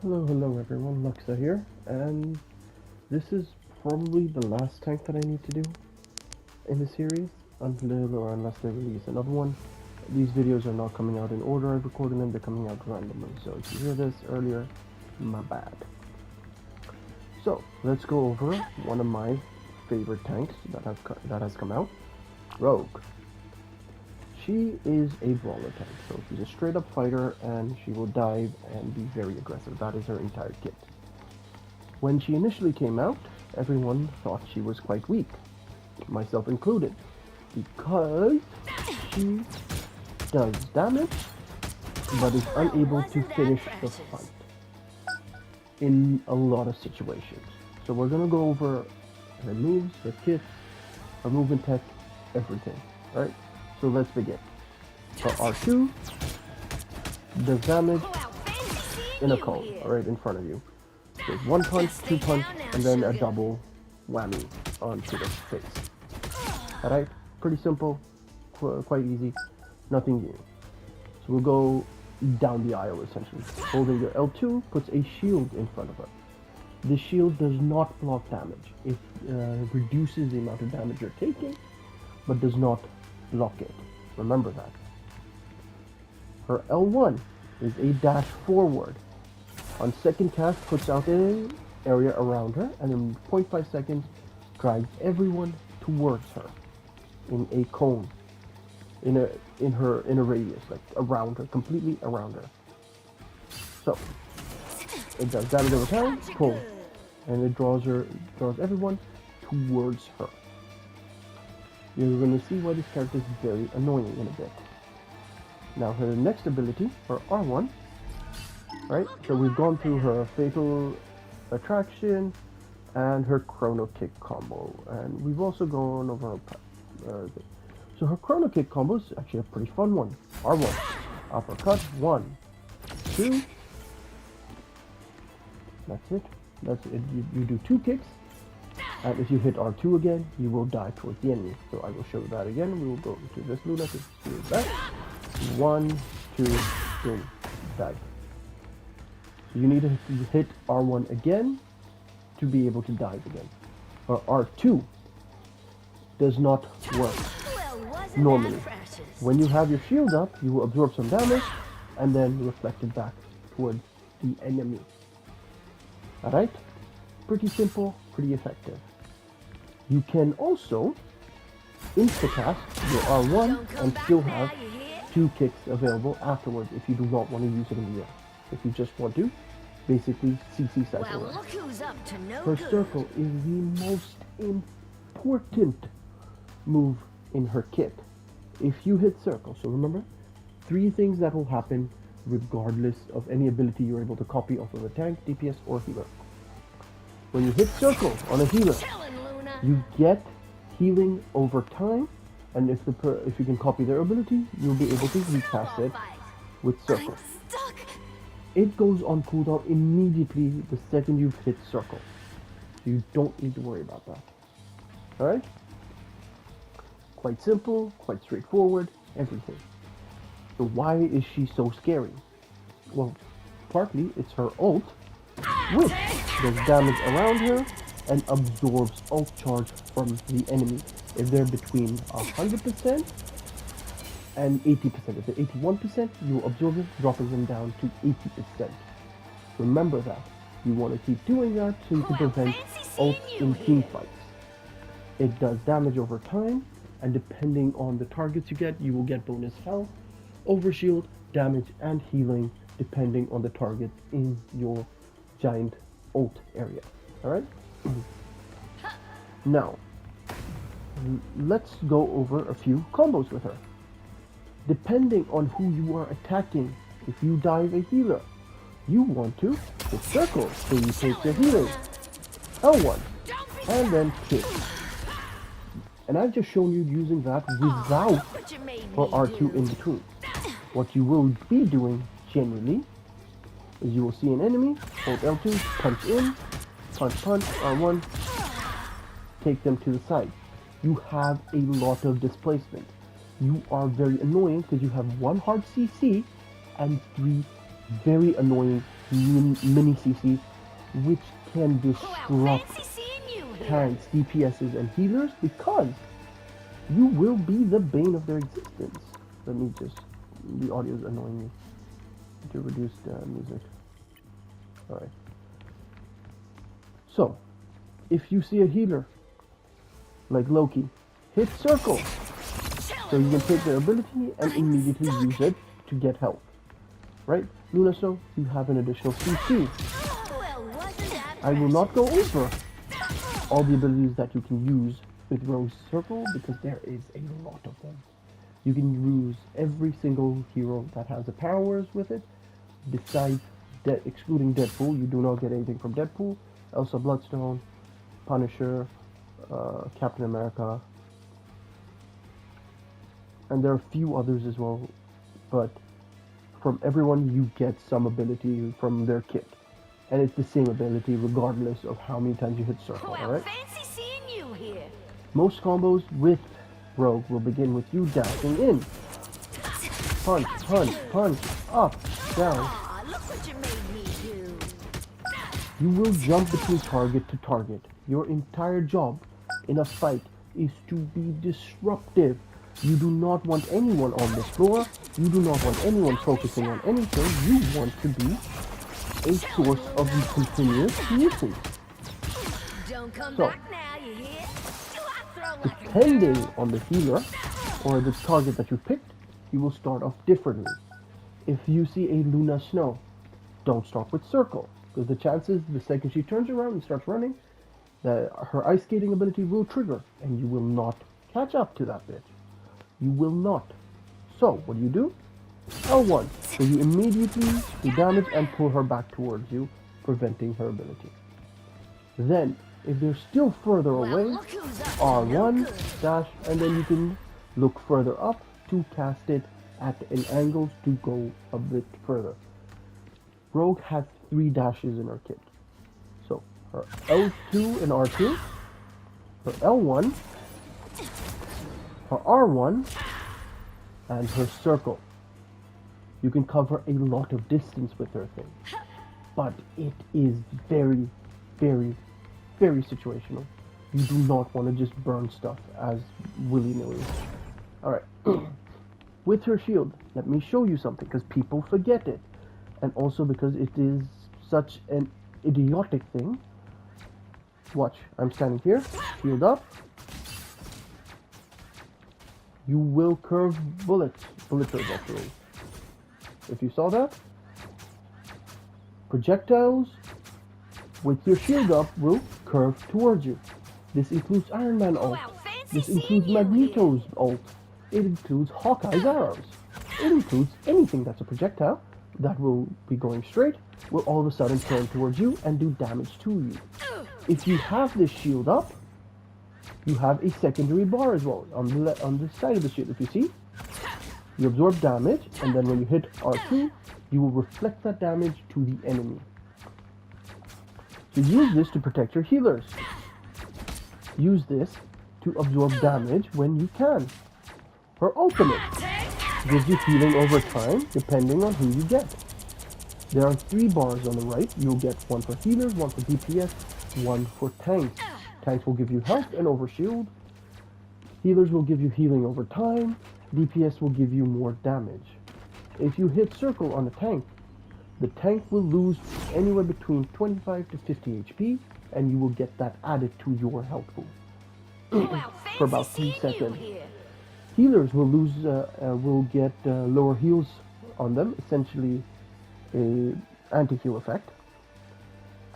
Hello everyone, Lukzha here, and this is probably the last tank that I need to do in the series until or unless they release another one. These videos are not coming out in order I've recorded them, they're coming out randomly, so if you hear this earlier, my bad. So, let's go over one of my favorite tanks that has come out, Rouge. She is a brawler tank, so she's a straight up fighter and she will dive and be very aggressive. That is her entire kit. When she initially came out, everyone thought she was quite weak, myself included, because she does damage but is unable to finish the fight in a lot of situations. So we're going to go over her moves, her kits, her movement tech, everything, right? So let's begin. So R2 does damage in a cone, right in front of you. There's one punch, two punch, and then a double whammy onto the face. Alright, pretty simple, quite easy, nothing new. So we'll go down the aisle essentially. Holding your L2 puts a shield in front of her. The shield does not block damage. It reduces the amount of damage you're taking, but does not block it. Remember that. Her L1 is a dash forward. On second cast, puts out an area around her, and in 0.5 seconds, drags everyone towards her in a cone, in a radius, like around her, completely around her. So it does damage over time, pull, and it draws everyone towards her. You're going to see why this character is very annoying in a bit. Now her next ability, her R1, right? So we've gone through her Fatal Attraction and her Chrono Kick combo, and we've also gone over her so her Chrono Kick combo is actually a pretty fun one. R1, uppercut, 1, 2, that's it. You do 2 kicks. And if you hit R2 again, you will die towards the enemy. So I will show that again. We will go to this Luna to see that. 1, 2, boom, die. So you need to hit R1 again to be able to dive again. Or R2 does not work normally. When you have your shield up, you will absorb some damage and then reflect it back towards the enemy. Alright? Pretty simple, pretty effective. You can also insta-cast your R1 and still have 2 kicks available afterwards if you do not want to use it in the air. If you just want to, basically CC cycle. Well, look who's up to no Her good. circle is the most important move in her kit. If you hit circle, so remember, 3 things that will happen regardless of any ability you're able to copy off of a tank, DPS, or healer. When you hit circle on a healer, you get healing over time, and if you can copy their ability, you'll be able to recast it with circle. It goes on cooldown immediately the second you've hit circle. So you don't need to worry about that. Alright? Quite simple, quite straightforward, everything. So why is she so scary? Well, partly it's her ult, which does damage around her and absorbs ult charge from the enemy if they're between 100% and 80%. If they're 81%, you absorb it, dropping them down to 80%. Remember that. You want to keep doing that so you can prevent ults in team fights. It does damage over time, and depending on the targets you get, you will get bonus health, overshield, damage, and healing depending on the target in your giant ult area. Alright? Now, let's go over a few combos with her. Depending on who you are attacking, if you dive a healer, you want to hit circle, so you take your healing, L1, and then kick. And I've just shown you using that without her R2 in between. What you will be doing generally is you will see an enemy, hold L2, punch in, punch, R1, take them to the side. You have a lot of displacement. You are very annoying because you have 1 hard CC and 3 very annoying mini CC, which can disrupt tanks, DPSs, and healers because you will be the bane of their existence. Let me just... The audio is annoying me. To reduce the music. Alright. So, if you see a healer, like Loki, hit circle. So you can take their ability and immediately use it to get health. Right? Lunaso, you have an additional CC. I will not go over all the abilities that you can use with Rogue's Circle because there is a lot of them. You can use every single hero that has the powers with it, besides excluding Deadpool. You do not get anything from Deadpool, Elsa Bloodstone, Punisher, Captain America, and there are a few others as well, but from everyone you get some ability from their kit. And it's the same ability regardless of how many times you hit circle, alright? Fancy seeing you here. Most combos with Rogue will begin with you dashing in. Punch, punch, punch, up, down. Aw, look what you made me do. You will jump between target to target. Your entire job in a fight is to be disruptive. You do not want anyone on the floor. You do not want anyone focusing on anything. You want to be a source of continuous nuisance. Don't come back now, you hear? Depending on the healer or the target that you picked, you will start off differently. If you see a Luna Snow, don't start with circle, because the chances the second she turns around and starts running, her ice skating ability will trigger, and you will not catch up to that bitch. You will not. So, what do? L1. So you immediately do damage and pull her back towards you, preventing her ability. Then, if they're still further away, R1, dash, and then you can look further up to cast it at an angle to go a bit further. Rogue has 3 dashes in her kit. So, her L2 and R2, her L1, her R1, and her circle. You can cover a lot of distance with her thing. But it is very, very, very situational. You do not want to just burn stuff as willy-nilly. Alright. With her shield, let me show you something, because people forget it. And also because it is such an idiotic thing. Watch, I'm standing here, shield up. You will curve bullets. Bullet trajectory. If you saw that, projectiles with your shield up will curve towards you. This includes Iron Man ult. This includes Magneto's ult. It includes Hawkeye's arrows. It includes anything that's a projectile that will be going straight, will all of a sudden turn towards you and do damage to you. If you have this shield up, you have a secondary bar as well on the side of the shield. If you see, you absorb damage, and then when you hit R2, you will reflect that damage to the enemy. So use this to protect your healers. Use this to absorb damage when you can. Her ultimate gives you healing over time, depending on who you get. There are 3 bars on the right. You'll get 1 for healers, 1 for DPS, 1 for tanks. Tanks will give you health and overshield. Healers will give you healing over time. DPS will give you more damage. If you hit circle on a tank, the tank will lose anywhere between 25 to 50 HP, and you will get that added to your health pool for about 3 seconds. Healers will will get lower heals on them, essentially an anti-heal effect,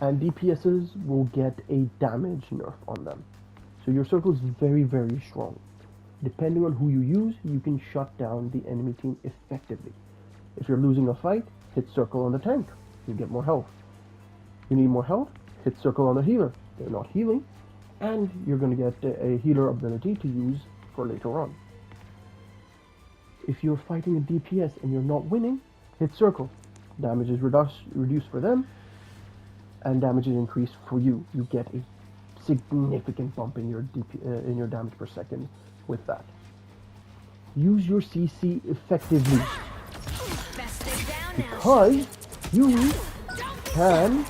and DPSs will get a damage nerf on them. So your circle is very, very strong. Depending on who you use, you can shut down the enemy team effectively. If you're losing a fight, hit circle on the tank. You get more health. You need more health, hit circle on the healer. They're not healing, and you're going to get a healer ability to use for later on. If you're fighting a DPS and you're not winning, hit circle. Damage is reduced for them, and damage is increased for you. You get a significant bump in your damage per second with that. Use your CC effectively, because you can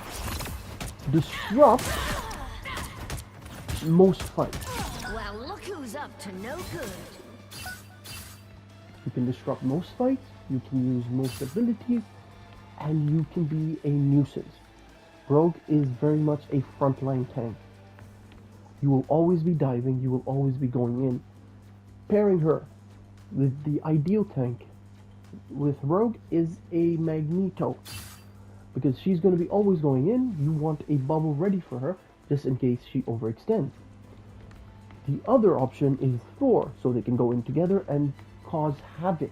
disrupt most fights. Well, look who's up to no good. You can disrupt most fights, you can use most abilities, and you can be a nuisance. Rogue is very much a frontline tank. You will always be diving, you will always be going in. Pairing her with the ideal tank with Rogue is a Magneto. Because she's going to be always going in, you want a bubble ready for her, just in case she overextends. The other option is Thor, so they can go in together and cause havoc.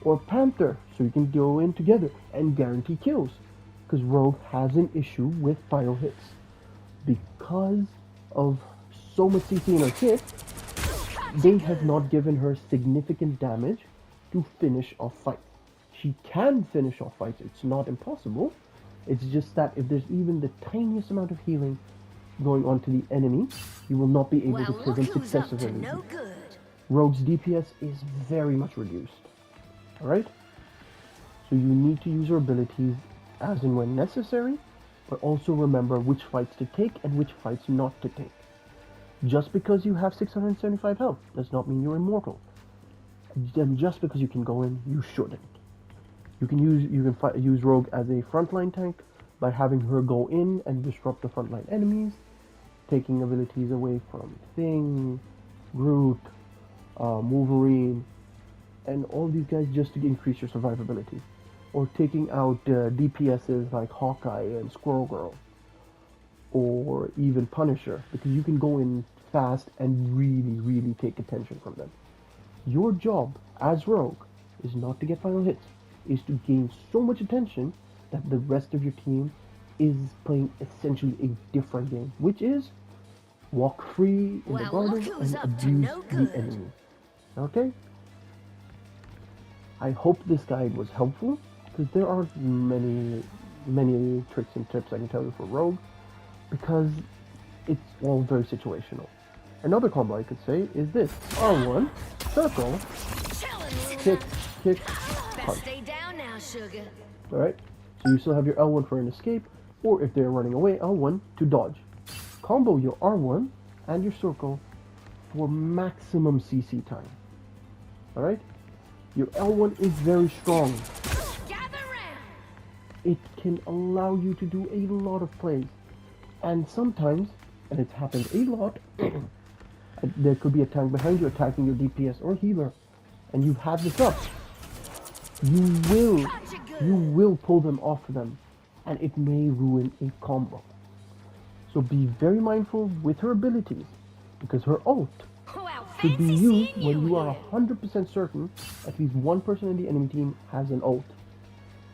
Or Panther, so you can go in together and guarantee kills. Because Rogue has an issue with fire hits. Because of so much CC in her kit, they have not given her significant damage to finish off fights. She can finish off fights, it's not impossible. It's just that if there's even the tiniest amount of healing going on to the enemy, you will not be able to prevent successive enemies. No good. Rogue's DPS is very much reduced. Alright? So you need to use your abilities as and when necessary, but also remember which fights to take and which fights not to take. Just because you have 675 health does not mean you're immortal. And just because you can go in, you shouldn't. You can use Rogue as a frontline tank by having her go in and disrupt the frontline enemies, taking abilities away from Thing, Groot, Wolverine, and all these guys just to increase your survivability. Or taking out DPSs like Hawkeye and Squirrel Girl. Or even Punisher, because you can go in fast and really take attention from them. Your job as Rogue is not to get final hits, is to gain so much attention that the rest of your team is playing essentially a different game, which is walk free in the garden and abuse the enemy. Okay? I hope this guide was helpful, because there are many tricks and tips I can tell you for Rogue, because it's all very situational. Another combo I could say is this: R1, circle, kick, punch. Stay down now, sugar. Alright, so you still have your L1 for an escape, or if they're running away, L1 to dodge. Combo your R1 and your circle for maximum CC time. Alright? Your L1 is very strong. Gather round. It can allow you to do a lot of plays. And sometimes, and it's happened a lot, there could be a tank behind you attacking your DPS or healer, and you have this up. You will pull them off them, and it may ruin a combo. So be very mindful with her abilities, because her ult should be used when you are 100% certain at least one person in the enemy team has an ult.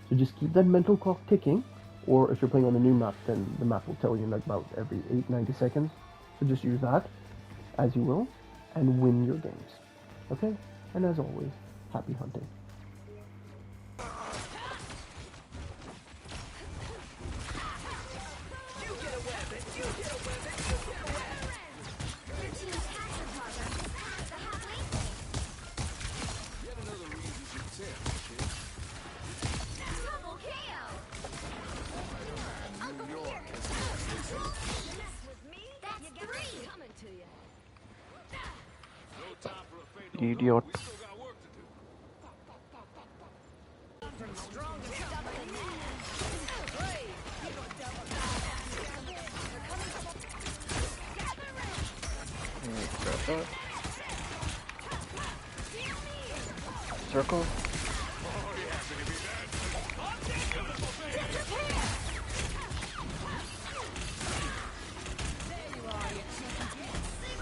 So just keep that mental clock ticking, or if you're playing on a new map, then the map will tell you like about every 8-90 seconds. So just use that as you will, and win your games. Okay? And as always, happy hunting. Idiot. Circle.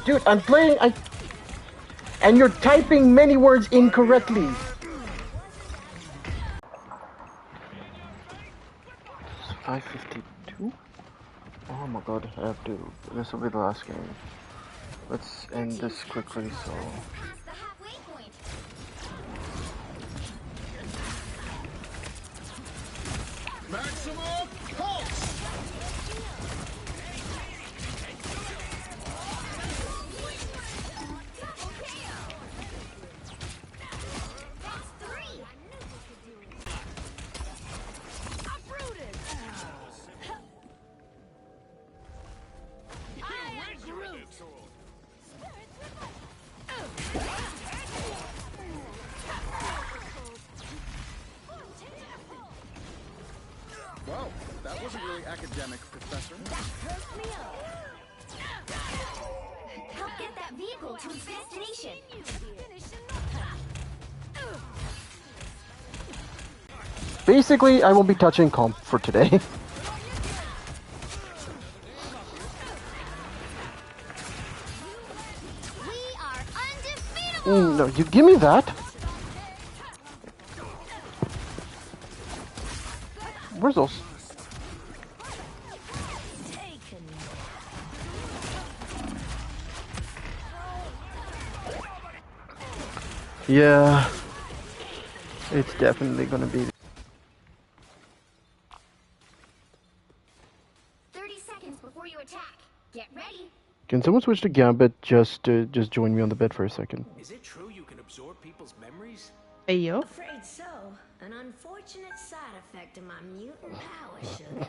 Dude, I'm playing. And you're typing many words incorrectly. 5:52. Oh my god, I have to. This will be the last game. Let's end this quickly. So. Maximum pulse. Well, that wasn't really academic, Professor. Hook me up. Help get that vehicle to its destination. Basically, I won't be touching comp for today. We are undefeatable. No, you give me that. Where's those? Yeah, it's definitely gonna be. 30 seconds before you attack. Get ready. Can someone switch to Gambit just join me on the bed for a second? Is it true you can absorb people's memories? Hey yo. Afraid so. An unfortunate side effect of my mutant power, sugar.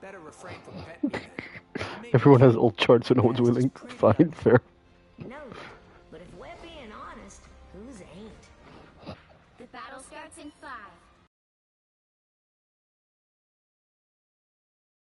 Better refrain from petting me then. Maybe Everyone has old charts, so no one's willing. Fine, fair. No, but if we're being honest, who's ain't? The battle starts in 5,